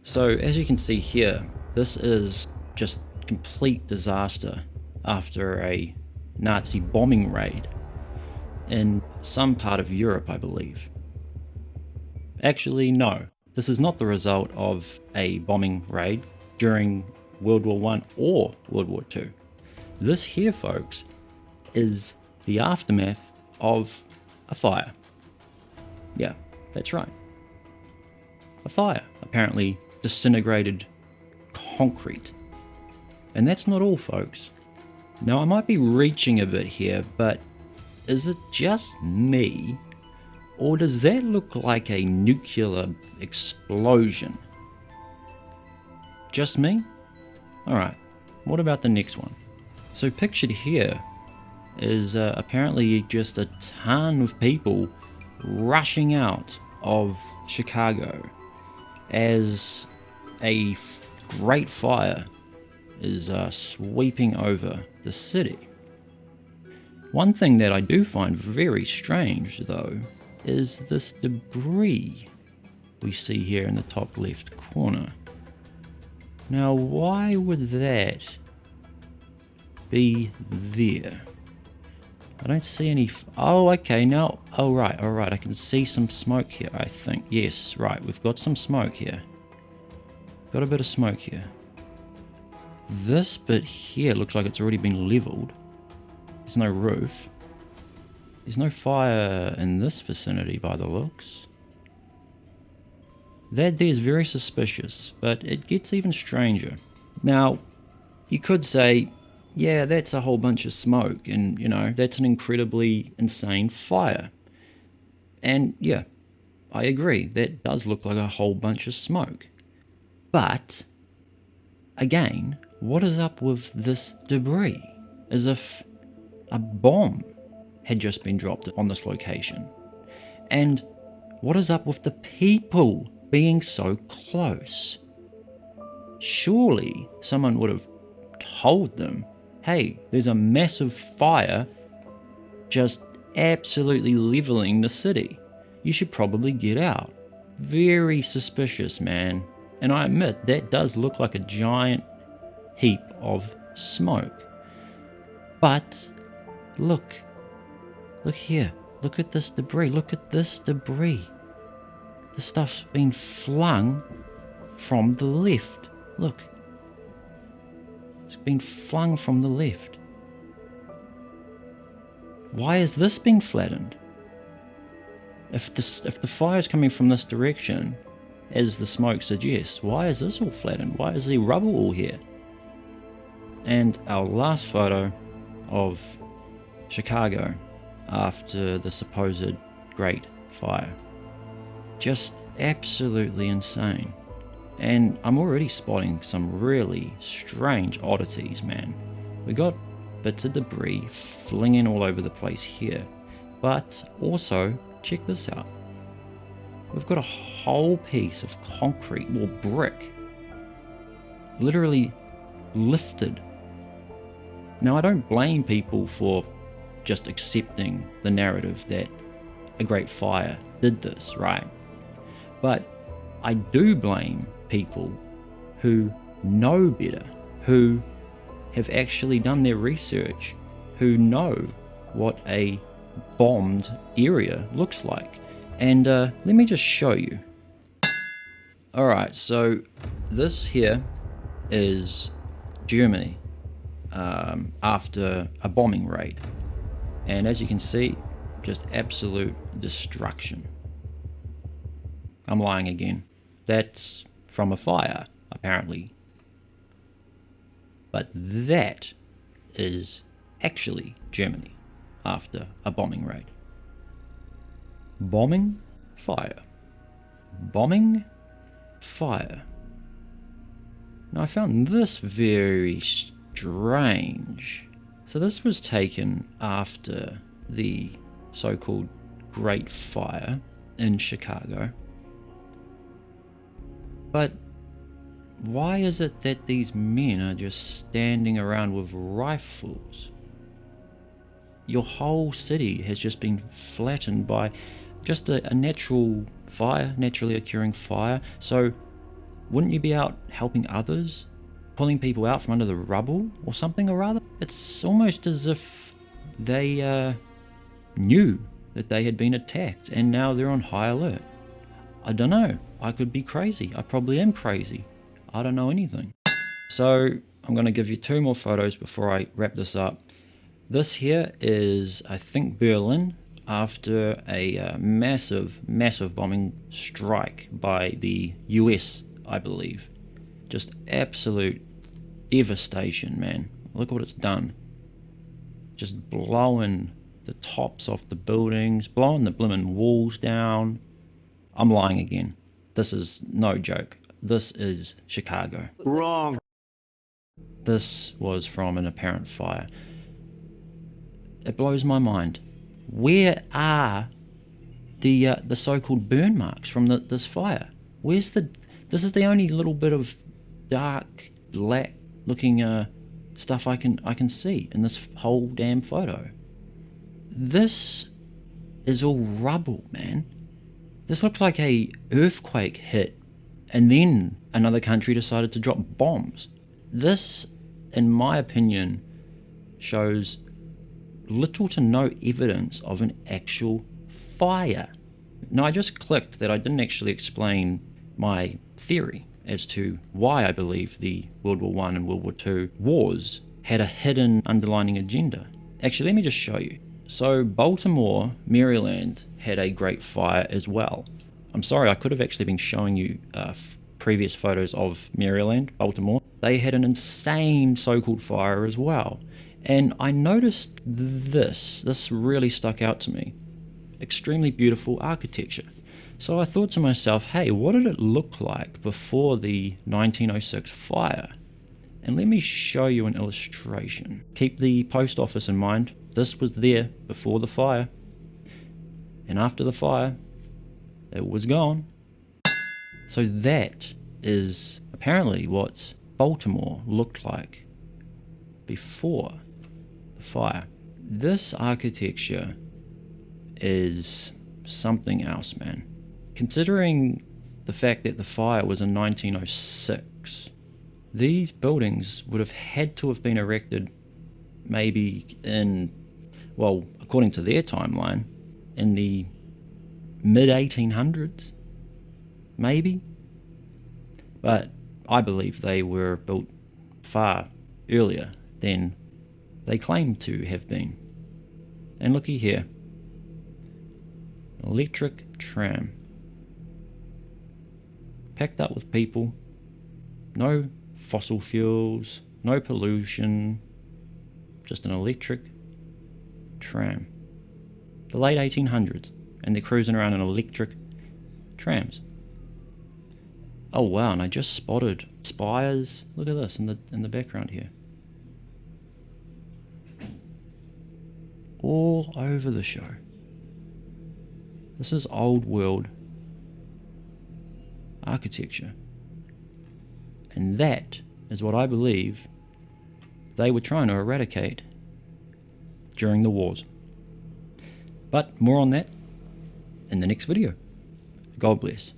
So as you can see here, this is just complete disaster after a Nazi bombing raid in some part of Europe, I believe. Actually, no. This is not the result of a bombing raid during World War I or World War II. This here, folks, is the aftermath of a fire. Yeah, that's right. A fire apparently disintegrated concrete. And that's not all, folks. Now, I might be reaching a bit here, but is it just me? Or does that look like a nuclear explosion? Just me? Alright, what about the next one? So pictured here is apparently just a ton of people rushing out of Chicago as a great fire is sweeping over the city. One thing that I do find very strange, though, is this debris we see here in the top left corner. Now, why would that be there? I don't see any... Oh, okay, now... Oh, right, alright, I can see some smoke here, I think. Yes, right, we've got some smoke here. Got a bit of smoke here. This bit here looks like it's already been leveled. There's no roof. There's no fire in this vicinity by the looks. That there is very suspicious, but it gets even stranger. Now, you could say, yeah, that's a whole bunch of smoke, and, you know, that's an incredibly insane fire. And, yeah, I agree, that does look like a whole bunch of smoke. But, again, what is up with this debris? As if a bomb had just been dropped on this location. And what is up with the people being so close? Surely someone would have told them, hey, there's a massive fire just absolutely leveling the city. You should probably get out. Very suspicious, man. And I admit, that does look like a giant heap of smoke. But, look here. Look at this debris. Look at this debris. The stuff's been flung from the left. Look. It's been flung from the left. Why is this being flattened? If the fire's coming from this direction, as the smoke suggests, why is this all flattened? Why is there rubble all here? And our last photo of Chicago after the supposed Great Fire. Just absolutely insane. And I'm already spotting some really strange oddities, man. We got bits of debris flinging all over the place here. But also, check this out. We've got a whole piece of concrete or brick literally lifted. Now, I don't blame people for just accepting the narrative that a great fire did this, right? But I do blame people who know better, who have actually done their research, who know what a bombed area looks like. And let me just show you. Alright, so this here is Germany after a bombing raid. And as you can see, just absolute destruction. I'm lying again. That's from a fire, apparently. But that is actually Germany after a bombing raid. Bombing, fire. Bombing, fire. Now I found this very strange. So this was taken after the so-called Great Fire in Chicago. But why is it that these men are just standing around with rifles? Your whole city has just been flattened by just a natural fire, naturally occurring fire. So Wouldn't you be out helping others? Pulling people out from under the rubble or something or other? It's almost as if they knew that they had been attacked and now they're on high alert. I don't know. I could be crazy. I probably am crazy. I don't know anything. So I'm going to give you 2 more photos before I wrap this up. This here is, I think, Berlin after a massive bombing strike by the US, I believe. Just absolute devastation, man. Look what it's done. Just blowing the tops off the buildings, blowing the blimmin' walls down. I'm lying again. This is no joke. This is Chicago. Wrong. This was from an apparent fire. It blows my mind. Where are the so-called burn marks from this fire? Where's the? This is the only little bit of dark, black-looking stuff I can see in this whole damn photo. This is all rubble, man. This looks like a earthquake hit, and then another country decided to drop bombs. This, in my opinion, shows little to no evidence of an actual fire. Now, I just clicked that I didn't actually explain my theory as to why I believe the World War I and World War II wars had a hidden underlining agenda. Actually, let me just show you. So, Baltimore, Maryland, had a great fire as well. I'm sorry, I could have actually been showing you previous photos of Maryland, Baltimore. They had an insane so-called fire as well. And I noticed this really stuck out to me. Extremely beautiful architecture. So I thought to myself, hey, what did it look like before the 1906 fire? And let me show you an illustration. Keep the post office in mind. This was there before the fire. And after the fire, it was gone. So that is apparently what Baltimore looked like before the fire. This architecture is something else, man. Considering the fact that the fire was in 1906, these buildings would have had to have been erected maybe in, well, according to their timeline, in the mid-1800s, maybe. But I believe they were built far earlier than they claim to have been. And looky here, electric tram, packed up with people, no fossil fuels, no pollution, just an electric tram. The late 1800s, and they're cruising around in electric trams. Oh wow, and I just spotted spires. Look at this in the background here. All over the show. This is old world architecture. And that is what I believe they were trying to eradicate during the wars. But more on that in the next video. God bless.